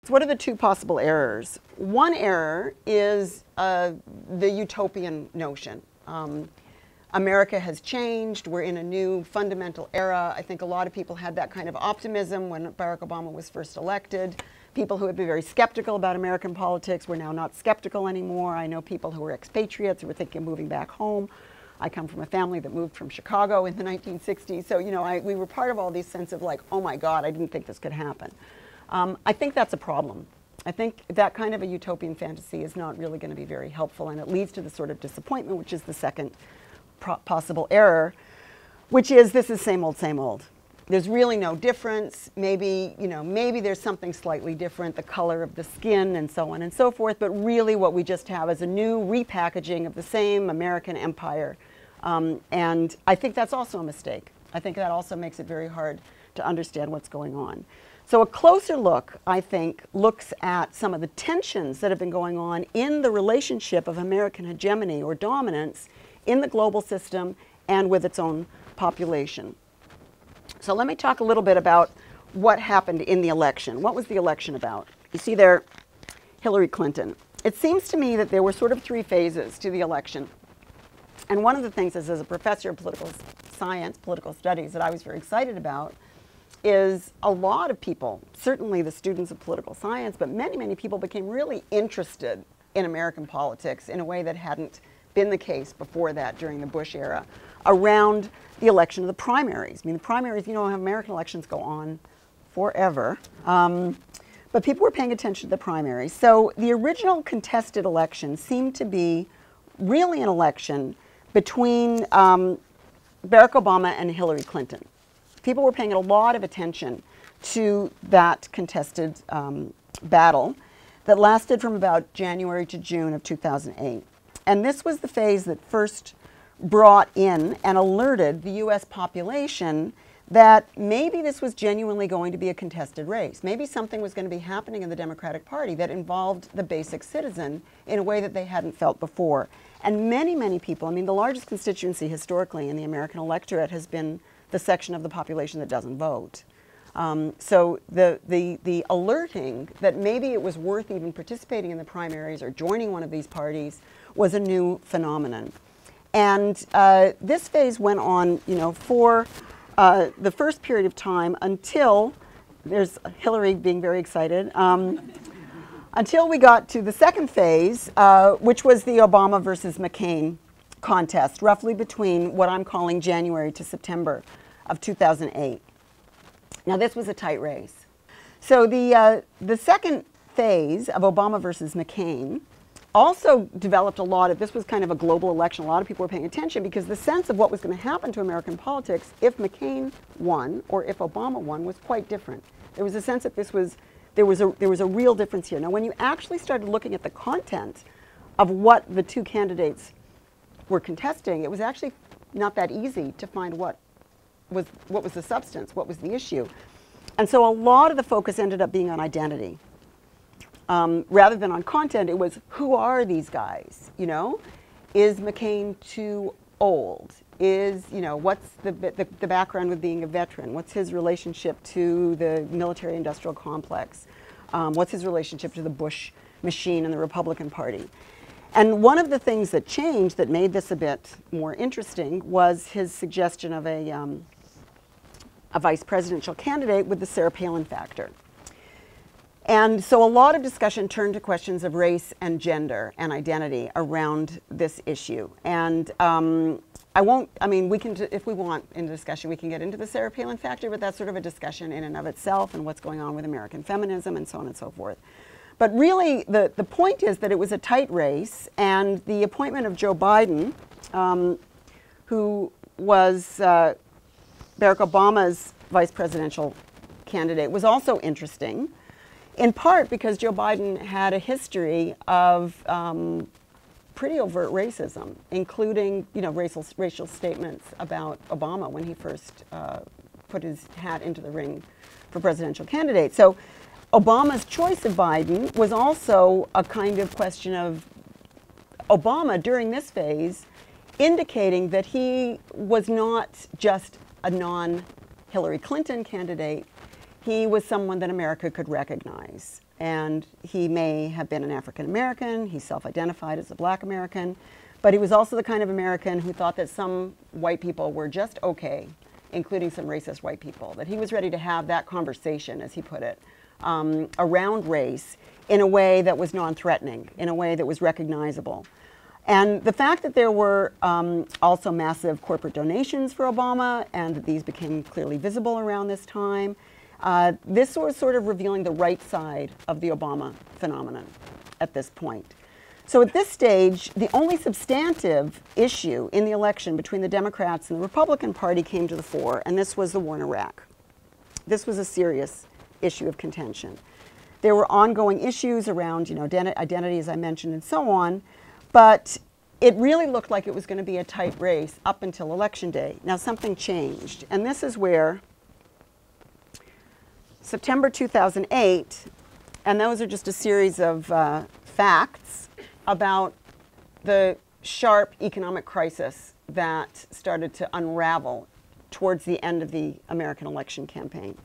So what are the two possible errors? One error is the utopian notion. America has changed. We're in a new fundamental era. I think a lot of people had that kind of optimism when Barack Obama was first elected. People who had been very skeptical about American politics were now not skeptical anymore. I know people who were expatriates who were thinking of moving back home. I come from a family that moved from Chicago in the 1960s. So, you know, we were part of all these sense of like, oh my God, I didn't think this could happen. I think that's a problem. I think that kind of a utopian fantasy is not really going to be very helpful, and it leads to the sort of disappointment, which is the second possible error, which is this is same old, same old. There's really no difference. Maybe, you know, maybe there's something slightly different, the color of the skin and so on and so forth, but really what we just have is a new repackaging of the same American empire. And I think that's also a mistake. I think that also makes it very hard to understand what's going on. So a closer look, I think, looks at some of the tensions that have been going on in the relationship of American hegemony or dominance in the global system and with its own population. So let me talk a little bit about what happened in the election. What was the election about? You see there, Hillary Clinton. It seems to me that there were sort of three phases to the election. And one of the things is, as a professor of political science, political studies, that I was very excited about is a lot of people, certainly the students of political science, but many, many people became really interested in American politics in a way that hadn't been the case before that during the Bush era, around the election of the primaries. I mean, the primaries, you know, American elections go on forever, but people were paying attention to the primaries. So the original contested election seemed to be really an election between Barack Obama and Hillary Clinton. People were paying a lot of attention to that contested battle that lasted from about January to June of 2008. And this was the phase that first brought in and alerted the US population that maybe this was genuinely going to be a contested race. Maybe something was going to be happening in the Democratic Party that involved the basic citizen in a way that they hadn't felt before. And many, many people, I mean, the largest constituency historically in the American electorate has been the section of the population that doesn't vote. So the alerting that maybe it was worth even participating in the primaries or joining one of these parties was a new phenomenon. And this phase went on, you know, for the first period of time until, there's Hillary being very excited, until we got to the second phase, which was the Obama versus McCain contest, roughly between what I'm calling January to September of 2008. Now, this was a tight race. So the second phase of Obama versus McCain also developed a lot of, this was kind of a global election. A lot of people were paying attention because the sense of what was going to happen to American politics if McCain won or if Obama won was quite different. There was a sense that there was a real difference here. Now, when you actually started looking at the content of what the two candidates were contesting, it was actually not that easy to find what was the substance, what was the issue. And so a lot of the focus ended up being on identity. Rather than on content, it was, who are these guys, you know? Is McCain too old? Is, you know, what's the background with being a veteran? What's his relationship to the military-industrial complex? What's his relationship to the Bush machine and the Republican Party? And one of the things that changed that made this a bit more interesting was his suggestion of a vice presidential candidate with the Sarah Palin factor. And so a lot of discussion turned to questions of race and gender and identity around this issue. And we can, if we want in the discussion, we can get into the Sarah Palin factor, but that's sort of a discussion in and of itself and what's going on with American feminism and so on and so forth. But really, the point is that it was a tight race, and the appointment of Joe Biden, who was Barack Obama's vice presidential candidate, was also interesting, in part because Joe Biden had a history of pretty overt racism, including, you know, racial statements about Obama when he first put his hat into the ring for presidential candidate. So Obama's choice of Biden was also a kind of question of Obama during this phase indicating that he was not just a non-Hillary Clinton candidate. He was someone that America could recognize. And he may have been an African American, he self-identified as a black American, but he was also the kind of American who thought that some white people were just okay, including some racist white people, that he was ready to have that conversation, as he put it, around race in a way that was non-threatening, in a way that was recognizable. And the fact that there were also massive corporate donations for Obama, and that these became clearly visible around this time, this was sort of revealing the right side of the Obama phenomenon at this point. So at this stage, the only substantive issue in the election between the Democrats and the Republican Party came to the fore, and this was the war in Iraq. This was a serious issue of contention. There were ongoing issues around, identity, as I mentioned, and so on, but it really looked like it was going to be a tight race up until Election Day. Now, something changed, and this is where September 2008, and those are just a series of facts about the sharp economic crisis that started to unravel towards the end of the American election campaign.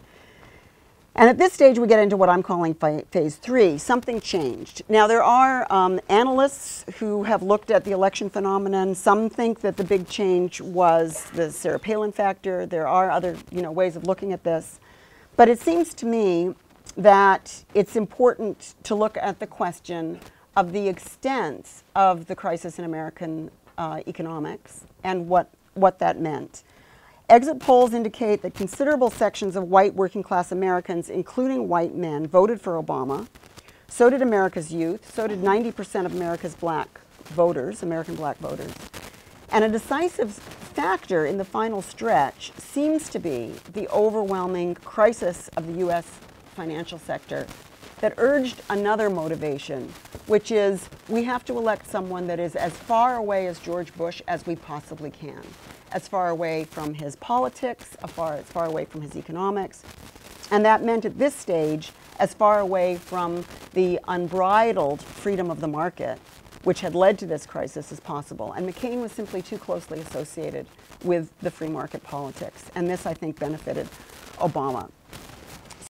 And at this stage, we get into what I'm calling phase 3. Something changed. Now, there are analysts who have looked at the election phenomenon. Some think that the big change was the Sarah Palin factor. There are other ways of looking at this. But it seems to me that it's important to look at the question of the extent of the crisis in American economics and what that meant. Exit polls indicate that considerable sections of white working class Americans, including white men, voted for Obama. So did America's youth. So did 90% of America's black voters, American black voters. And a decisive factor in the final stretch seems to be the overwhelming crisis of the U.S. financial sector that urged another motivation, which is we have to elect someone that is as far away as George Bush as we possibly can, as far away from his politics, as far away from his economics. And that meant at this stage, as far away from the unbridled freedom of the market, which had led to this crisis, as possible. And McCain was simply too closely associated with the free market politics. And this, I think, benefited Obama.